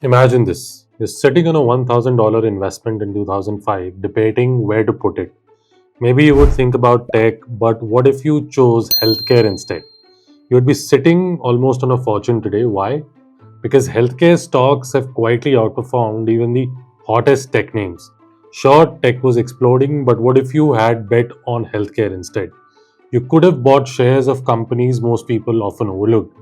Imagine this. You're sitting on a $1,000 investment in 2005, debating where to put it. Maybe you would think about tech, but what if you chose healthcare instead? You would be sitting almost on a fortune today. Why? Because healthcare stocks have quietly outperformed even the hottest tech names. Sure, tech was exploding, but what if you had bet on healthcare instead? You could have bought shares of companies most people often overlook.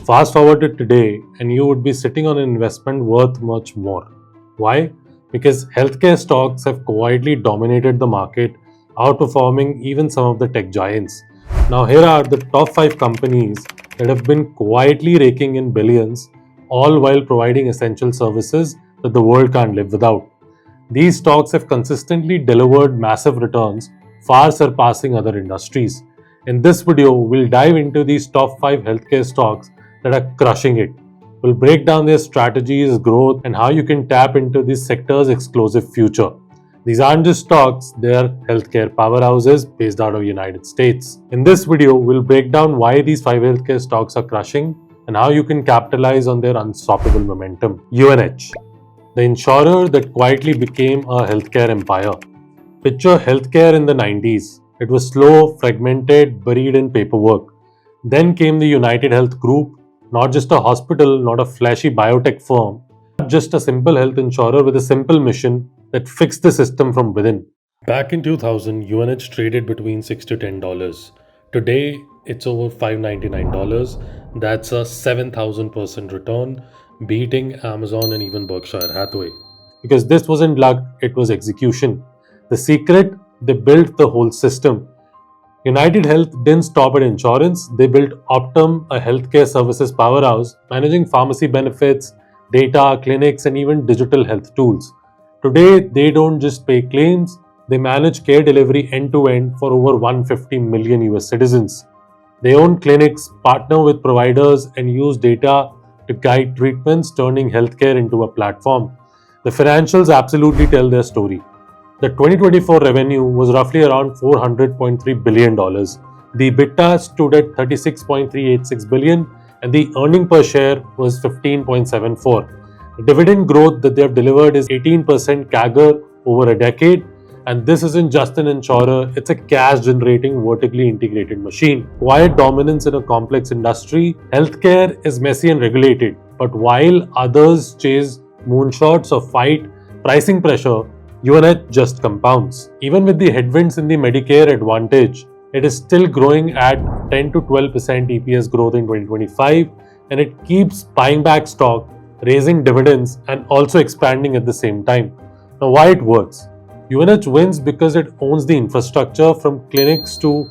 Fast forward to today, and you would be sitting on an investment worth much more. Why? Because healthcare stocks have quietly dominated the market, outperforming even some of the tech giants. Now, here are the top 5 companies that have been quietly raking in billions, all while providing essential services that the world can't live without. These stocks have consistently delivered massive returns, far surpassing other industries. In this video, we'll dive into these top 5 healthcare stocks that are crushing it. We'll break down their strategies, growth, and how you can tap into this sector's exclusive future. These aren't just stocks, they are healthcare powerhouses based out of United States. In this video, we'll break down why these 5 healthcare stocks are crushing and how you can capitalize on their unstoppable momentum. UNH, the insurer that quietly became a healthcare empire. Picture healthcare in the 90s. It was slow, fragmented, buried in paperwork. Then came the UnitedHealth Group, not just a hospital, not a flashy biotech firm, but just a simple health insurer with a simple mission that fixed the system from within. Back in 2000, UNH traded between $6 to $10. Today, it's over $599. That's a 7,000% return, beating Amazon and even Berkshire Hathaway. Because this wasn't luck, it was execution. The secret, they built the whole system. United Health didn't stop at insurance, they built Optum, a healthcare services powerhouse, managing pharmacy benefits, data, clinics, and even digital health tools. Today, they don't just pay claims, they manage care delivery end to end for over 150 million US citizens. They own clinics, partner with providers, and use data to guide treatments, turning healthcare into a platform. The financials absolutely tell their story. The 2024 revenue was roughly around $400.3 billion. The EBITDA stood at $36.386 billion, and the earning per share was 15.74. The dividend growth that they have delivered is 18% CAGR over a decade, and this isn't just an insurer, it's a cash generating vertically integrated machine. Quiet dominance in a complex industry, healthcare is messy and regulated, but while others chase moonshots or fight pricing pressure, UNH just compounds. Even with the headwinds in the Medicare Advantage, it is still growing at 10 to 12% EPS growth in 2025, and it keeps buying back stock, raising dividends, and also expanding at the same time. Now, why it works? UNH wins because it owns the infrastructure from clinics to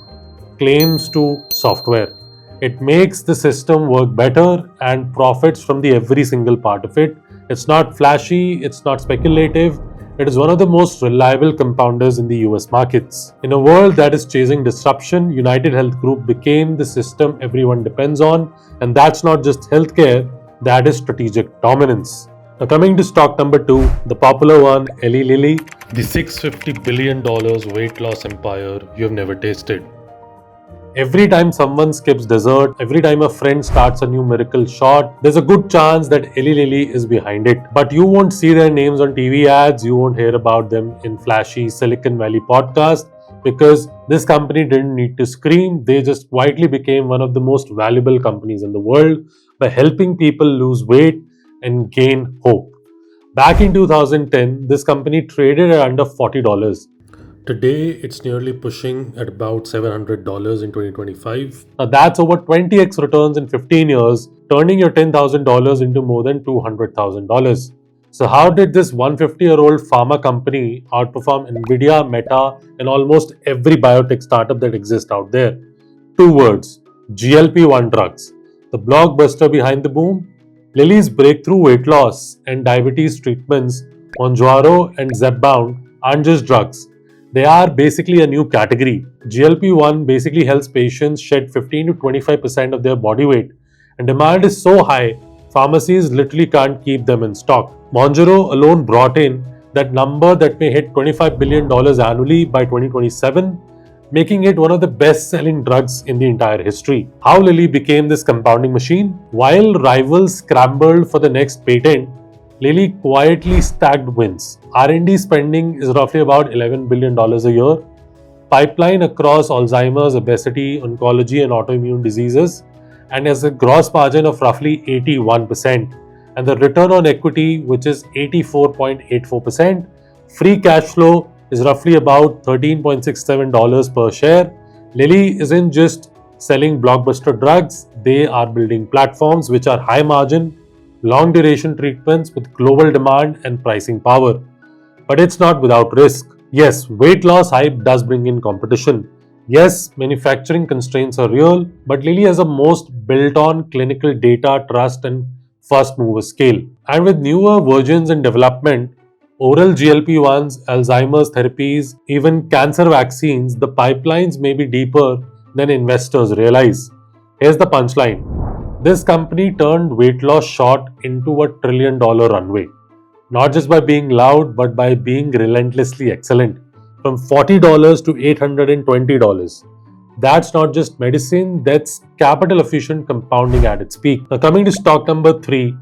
claims to software. It makes the system work better and profits from the every single part of it. It's not flashy, it's not speculative. It is one of the most reliable compounders in the US markets. In a world that is chasing disruption, United Health Group became the system everyone depends on, and that's not just healthcare, that is strategic dominance. Now, coming to stock number 2, the popular one, Eli Lilly, the $650 billion weight loss empire you have never tasted. Every time someone skips dessert, every time a friend starts a new miracle shot, there's a good chance that Eli Lilly is behind it. But you won't see their names on TV ads, you won't hear about them in flashy Silicon Valley podcasts, because this company didn't need to scream, they just quietly became one of the most valuable companies in the world by helping people lose weight and gain hope. Back in 2010, this company traded at under $40. Today, it's nearly pushing at about $700 in 2025. Now, that's over 20x returns in 15 years, turning your $10,000 into more than $200,000. So, how did this 150-year-old pharma company outperform Nvidia, Meta, and almost every biotech startup that exists out there? Two words: GLP-1 drugs. The blockbuster behind the boom? Lilly's breakthrough weight loss and diabetes treatments, Mounjaro and Zepbound, aren't just drugs. They are basically a new category. GLP-1 basically helps patients shed 15 to 25% of their body weight, and demand is so high, pharmacies literally can't keep them in stock. Mounjaro alone brought in that number that may hit $25 billion annually by 2027, making it one of the best-selling drugs in the entire history. How Lilly became this compounding machine? While rivals scrambled for the next patent, Lilly quietly stacked wins. R&D spending is roughly about $11 billion a year. Pipeline across Alzheimer's, obesity, oncology, and autoimmune diseases, and has a gross margin of roughly 81%. And the return on equity, which is 84.84%. Free cash flow is roughly about $13.67 per share. Lilly isn't just selling blockbuster drugs, they are building platforms which are high margin, long duration treatments with global demand and pricing power. But it's not without risk. Yes, weight loss hype does bring in competition. Yes, manufacturing constraints are real, but Lilly has a most built on clinical data, trust, and first mover scale. And with newer versions in development, oral GLP-1s, Alzheimer's therapies, even cancer vaccines, the pipelines may be deeper than investors realize. Here's the punchline. This company turned weight loss short into a $1 trillion runway. Not just by being loud, but by being relentlessly excellent. From $40 to $820. That's not just medicine, that's capital efficient compounding at its peak. Now, coming to stock number 3,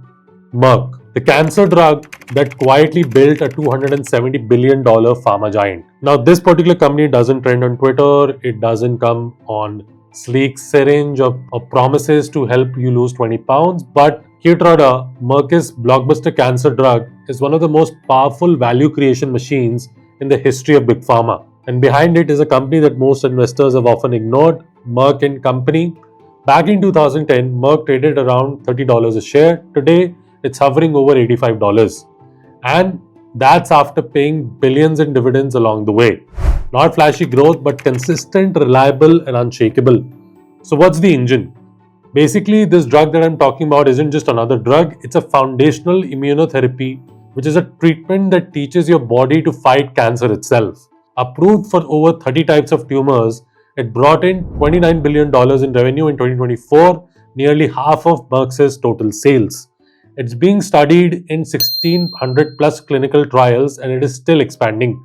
Merck, the cancer drug that quietly built a $270 billion pharma giant. Now, this particular company doesn't trend on Twitter, it doesn't come on sleek syringe of promises to help you lose 20 pounds, but Keytruda, Merck's blockbuster cancer drug, is one of the most powerful value creation machines in the history of big pharma. And behind it is a company that most investors have often ignored, Merck and Company. Back in 2010, Merck traded around $30 a share. Today, it's hovering over $85. And that's after paying billions in dividends along the way. Not flashy growth, but consistent, reliable, and unshakable. So, what's the engine? Basically, this drug that I'm talking about isn't just another drug, it's a foundational immunotherapy, which is a treatment that teaches your body to fight cancer itself. Approved for over 30 types of tumors, it brought in $29 billion in revenue in 2024, nearly half of Merck's total sales. It's being studied in 1,600 plus clinical trials and it is still expanding.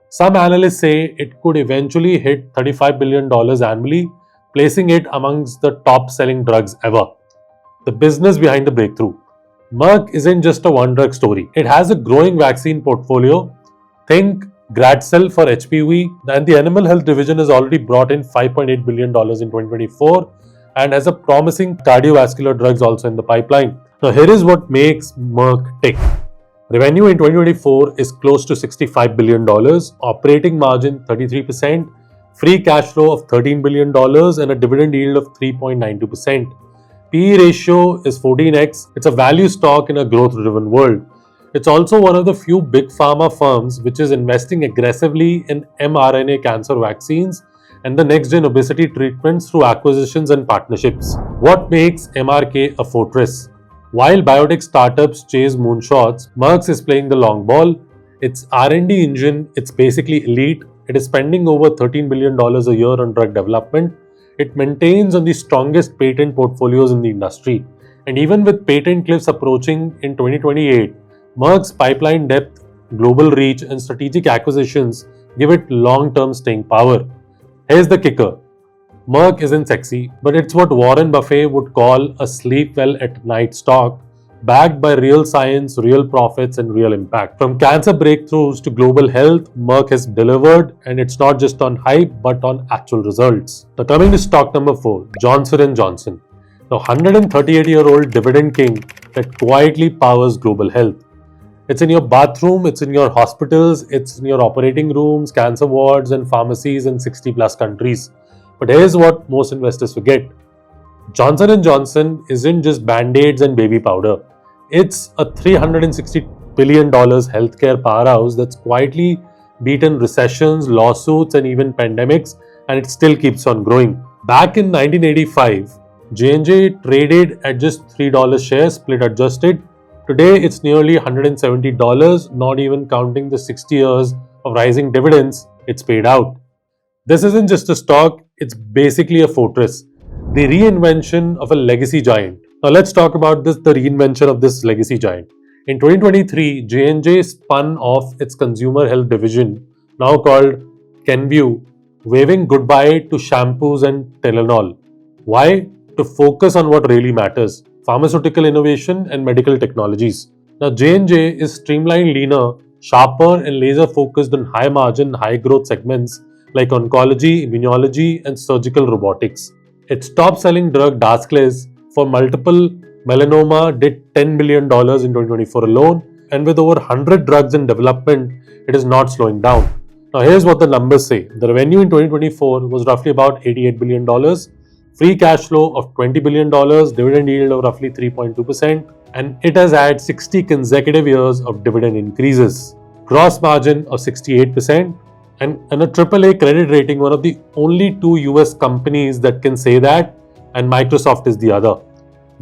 Some analysts say it could eventually hit $35 billion annually, placing it amongst the top selling drugs ever. The business behind the breakthrough. Merck isn't just a one drug story. It has a growing vaccine portfolio. Think Gradcell for HPV, and the animal health division has already brought in $5.8 billion in 2024 and has a promising cardiovascular drugs also in the pipeline. Now, here is what makes Merck tick. Revenue in 2024 is close to $65 billion, operating margin 33%, free cash flow of $13 billion, and a dividend yield of 3.92%. PE ratio is 14x. It's a value stock in a growth-driven world. It's also one of the few big pharma firms which is investing aggressively in mRNA cancer vaccines and the next-gen obesity treatments through acquisitions and partnerships. What makes MRK a fortress? While biotech startups chase moonshots, Merck is playing the long ball. Its R&D engine, it's basically elite. It is spending over $13 billion a year on drug development. It maintains on the strongest patent portfolios in the industry. And even with patent cliffs approaching in 2028, Merck's pipeline depth, global reach, and strategic acquisitions give it long-term staying power. Here's the kicker. Merck isn't sexy, but it's what Warren Buffett would call a sleep well at night stock, backed by real science, real profits, and real impact. From cancer breakthroughs to global health, Merck has delivered, and it's not just on hype, but on actual results. Now, coming to stock number 4, Johnson & Johnson. The 138-year-old dividend king that quietly powers global health. It's in your bathroom, it's in your hospitals, it's in your operating rooms, cancer wards, and pharmacies in 60 plus countries. But here's what most investors forget. Johnson & Johnson isn't just band-aids and baby powder. It's a $360 billion healthcare powerhouse that's quietly beaten recessions, lawsuits, and even pandemics, and it still keeps on growing. Back in 1985, J&J traded at just $3 shares, split adjusted. Today, it's nearly $170, not even counting the 60 years of rising dividends it's paid out. This isn't just a stock, it's basically a fortress. The reinvention of a legacy giant. Now let's talk about the reinvention of this legacy giant. In 2023, J&J spun off its consumer health division, now called Kenvue, waving goodbye to shampoos and Tylenol. Why? To focus on what really matters. Pharmaceutical innovation and medical technologies. Now, J&J is streamlined, leaner, sharper, and laser focused on high margin, high growth segments like oncology, immunology, and surgical robotics. Its top selling drug, Dascles, for multiple melanoma did $10 billion in 2024 alone, and with over 100 drugs in development, it is not slowing down. Now, here's what the numbers say. The revenue in 2024 was roughly about $88 billion, free cash flow of $20 billion, dividend yield of roughly 3.2%, and it has had 60 consecutive years of dividend increases, gross margin of 68%, and a AAA credit rating, one of the only two US companies that can say that, and Microsoft is the other.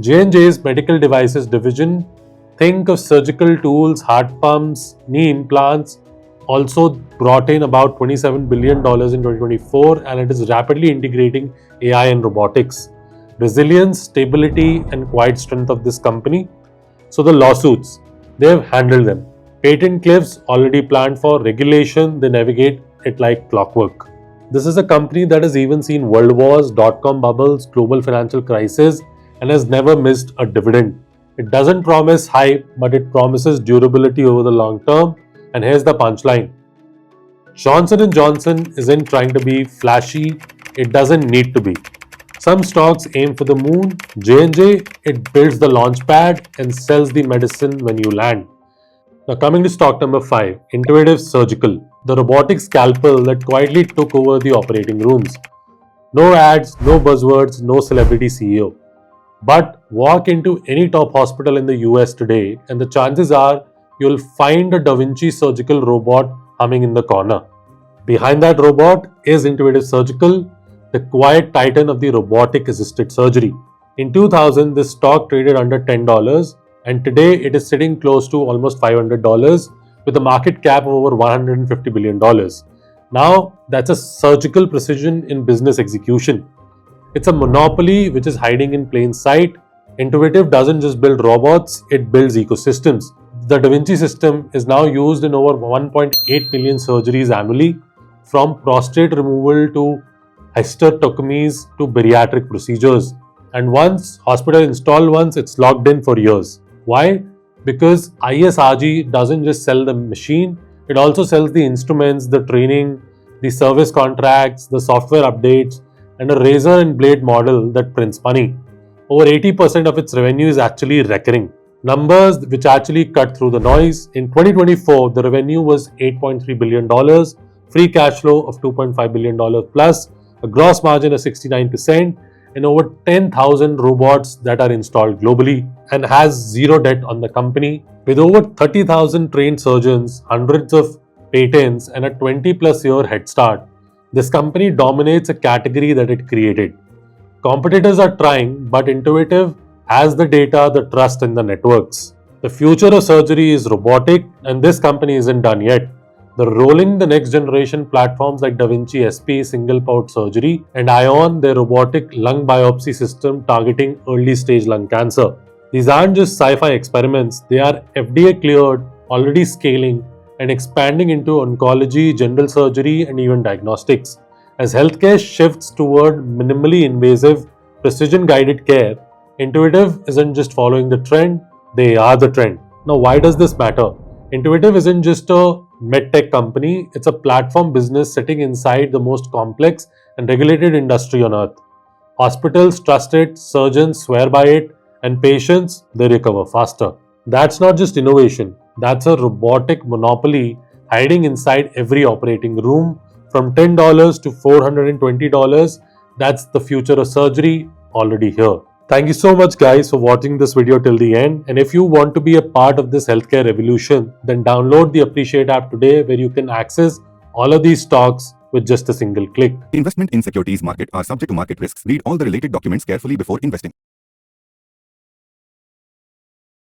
J&J's medical devices division, think of surgical tools, heart pumps, knee implants, also brought in about $27 billion in 2024, and it is rapidly integrating AI and robotics. Resilience, stability, and quiet strength of this company. So the lawsuits, they have handled them. Patent cliffs already planned for, regulation, they navigate it like clockwork. This is a company that has even seen world wars, dot-com bubbles, global financial crisis, and has never missed a dividend. It doesn't promise hype, but it promises durability over the long term. And here's the punchline. Johnson & Johnson isn't trying to be flashy, it doesn't need to be. Some stocks aim for the moon. J&J, it builds the launch pad and sells the medicine when you land. Now coming to stock number 5, Intuitive Surgical, the robotic scalpel that quietly took over the operating rooms. No ads, no buzzwords, no celebrity CEO. But walk into any top hospital in the US today and the chances are you'll find a Da Vinci surgical robot humming in the corner. Behind that robot is Intuitive Surgical, the quiet titan of the robotic assisted surgery. In 2000, this stock traded under $10, and today it is sitting close to almost $500 with a market cap of over $150 billion. Now, that's a surgical precision in business execution. It's a monopoly which is hiding in plain sight. Intuitive doesn't just build robots, it builds ecosystems. The Da Vinci system is now used in over 1.8 million surgeries annually, from prostate removal to hysterectomies to bariatric procedures. And once hospital install once, it's locked in for years. Why? Because ISRG doesn't just sell the machine, it also sells the instruments, the training, the service contracts, the software updates, and a razor and blade model that prints money. Over 80% of its revenue is actually recurring. Numbers which actually cut through the noise. In 2024, the revenue was $8.3 billion, free cash flow of $2.5 billion plus, a gross margin of 69%, and over 10,000 robots that are installed globally, and has zero debt on the company. With over 30,000 trained surgeons, hundreds of patents, and a 20 plus year head start, this company dominates a category that it created. Competitors are trying, but Intuitive has the data, the trust, and the networks. The future of surgery is robotic, and this company isn't done yet. They're rolling the next generation platforms like Da Vinci SP single port surgery and Ion, their robotic lung biopsy system targeting early stage lung cancer. These aren't just sci-fi experiments, they are FDA cleared, already scaling and expanding into oncology, general surgery, and even diagnostics. As healthcare shifts toward minimally invasive, precision guided care, Intuitive isn't just following the trend, they are the trend. Now, why does this matter? Intuitive isn't just a medtech company, it's a platform business sitting inside the most complex and regulated industry on earth. Hospitals trust it, surgeons swear by it, and patients, they recover faster. That's not just innovation, that's a robotic monopoly hiding inside every operating room. From $10 to $420, that's the future of surgery already here. Thank you so much guys for watching this video till the end, and if you want to be a part of this healthcare revolution, then download the Appreciate app today where you can access all of these stocks with just a single click. Investment in securities market are subject to market risks. Read all the related documents carefully before investing.